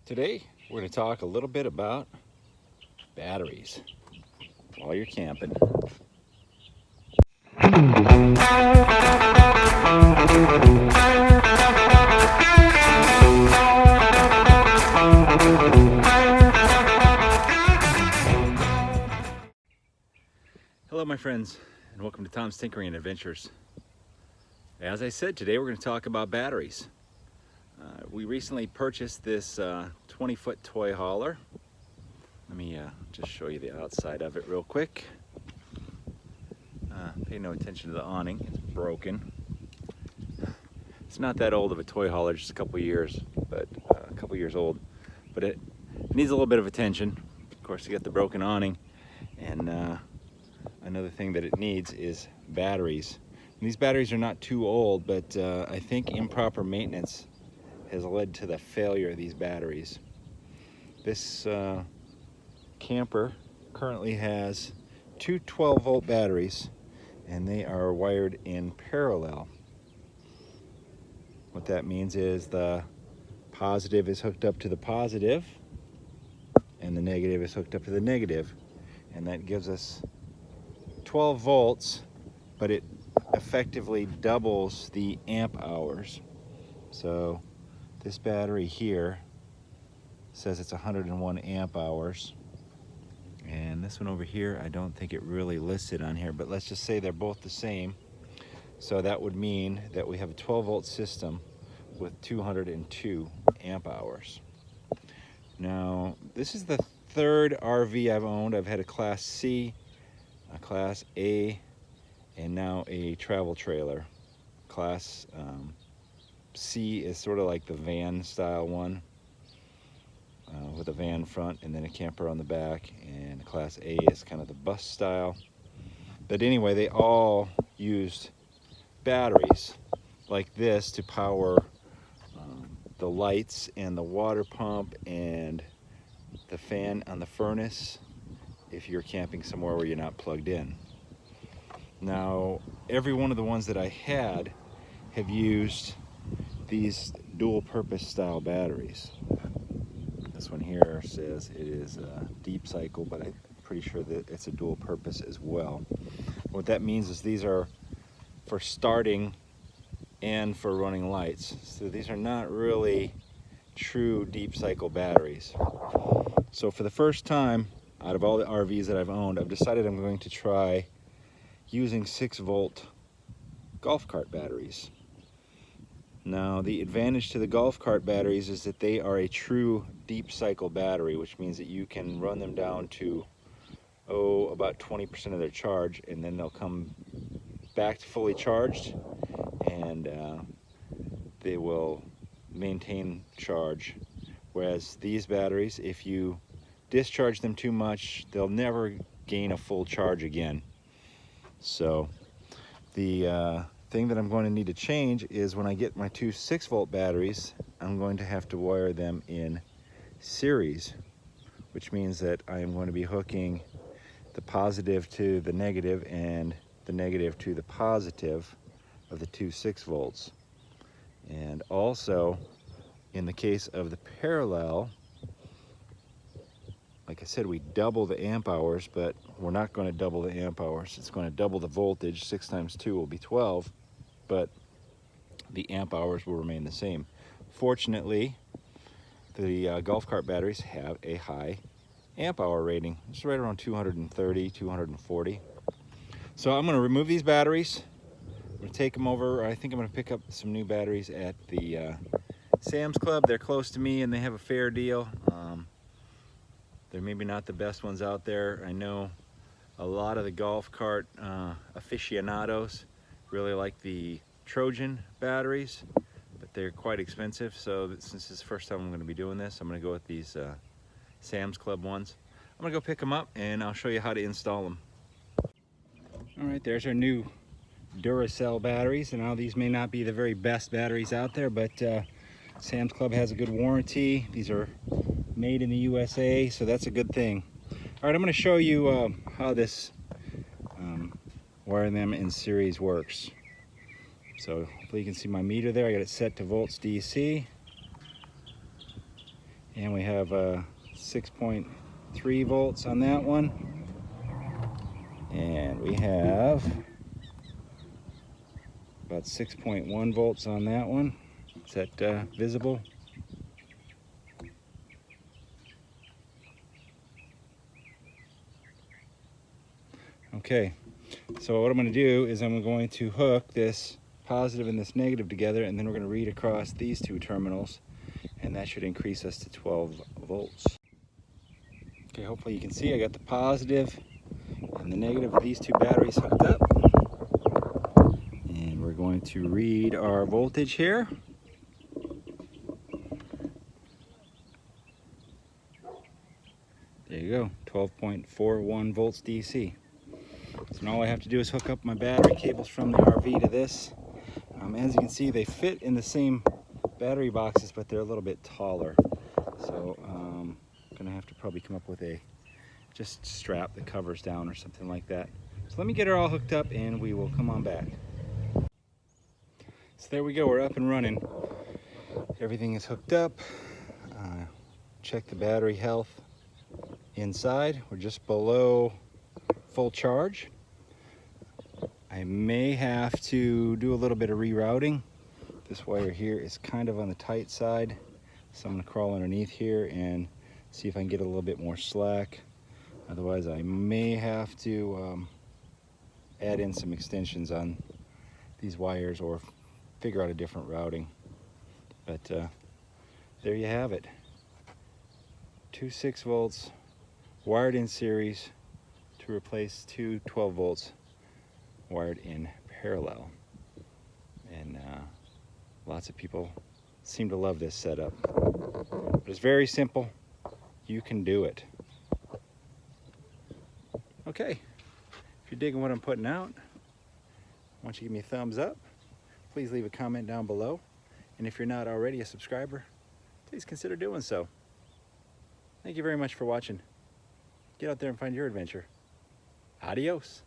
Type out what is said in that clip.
Today, we're going to talk a little bit about batteries while you're camping. Hello, my friends, and welcome to Tom's Tinkering Adventures. As I said, today we're going to talk about batteries. We recently purchased this 20-foot toy hauler. Let me just show you the outside of it real quick. Pay no attention to the awning, it's broken. It's not that old of a toy hauler, just a couple years, but a couple years old. But it needs a little bit of attention. Of course, you got the broken awning, and another thing that it needs is batteries. And these batteries are not too old, but I think improper maintenance has led to the failure of these batteries. This camper currently has two 12-volt batteries, and they are wired in parallel. What that means is the positive is hooked up to the positive, and the negative is hooked up to the negative, and that gives us 12 volts, but it effectively doubles the amp hours. So this battery here says it's 101 amp hours, and this one over here, I don't think it really listed on here, but let's just say they're both the same. So that would mean that we have a 12-volt system with 202 amp hours. Now, this is the third RV I've owned. I've had a Class C, a Class A, and now a travel trailer. Class C is sort of like the van style one, with a van front and then a camper on the back, and Class A is kind of the bus style. But anyway, they all used batteries like this to power the lights and the water pump and the fan on the furnace if you're camping somewhere where you're not plugged in. Now, every one of the ones that I had have used these dual purpose style batteries. This one here says it is a deep cycle, but I'm pretty sure that it's a dual purpose as well. What that means is these are for starting and for running lights. So these are not really true deep cycle batteries. So for the first time out of all the RVs that I've owned, I've decided I'm going to try using 6-volt golf cart batteries. Now, the advantage to the golf cart batteries is that they are a true deep cycle battery, which means that you can run them down to about 20% of their charge, and then they'll come back to fully charged, and they will maintain charge. Whereas these batteries, if you discharge them too much, they'll never gain a full charge again. So the thing that I'm going to need to change is when I get my two 6-volt batteries, I'm going to have to wire them in series, which means that I am going to be hooking the positive to the negative and the negative to the positive of the two 6-volts. And also, in the case of the parallel, like I said, we double the amp hours, but we're not going to double the amp hours. It's going to double the voltage. 6 times 2 will be 12, but the amp hours will remain the same. Fortunately, the golf cart batteries have a high amp hour rating. It's right around 230, 240. So I'm going to remove these batteries. I'm going to take them over. I think I'm going to pick up some new batteries at the Sam's Club. They're close to me and they have a fair deal. They're maybe not the best ones out there. I know a lot of the golf cart aficionados really like the Trojan batteries, but they're quite expensive. So since this is the first time I'm going to be doing this, I'm going to go with these Sam's Club ones. I'm going to go pick them up and I'll show you how to install them. All right, there's our new Duracell batteries, and now these may not be the very best batteries out there, but Sam's Club has a good warranty. These are made in the USA, so that's a good thing. All right, I'm going to show you how this wiring them in series works. So hopefully you can see my meter there. I got it set to volts DC, And we have 6.3 volts on that one. And we have about 6.1 volts on that one. Is that visible? Okay, so what I'm going to do is I'm going to hook this positive and this negative together, and then we're going to read across these two terminals, and that should increase us to 12 volts. Okay, hopefully you can see I got the positive and the negative of these two batteries hooked up. And we're going to read our voltage here. There you go, 12.41 volts DC. So now all I have to do is hook up my battery cables from the RV to this. As you can see, they fit in the same battery boxes, but they're a little bit taller. So I'm gonna have to probably come up with a just strap the covers down or something like that. So let me get her all hooked up and we will come on back. So there we go, we're up and running. Everything is hooked up. Check the battery health inside. We're just below full charge. I may have to do a little bit of rerouting. This wire here is kind of on the tight side, so I'm going to crawl underneath here and see if I can get a little bit more slack. Otherwise I may have to add in some extensions on these wires or figure out a different routing. But there you have it. 2 6 volts wired in series to replace two 12 volts wired in parallel. And lots of people seem to love this setup. But it's very simple. You can do it. Okay, if you're digging what I'm putting out, why don't you give me a thumbs up? Please leave a comment down below. And if you're not already a subscriber, please consider doing so. Thank you very much for watching. Get out there and find your adventure. Adios.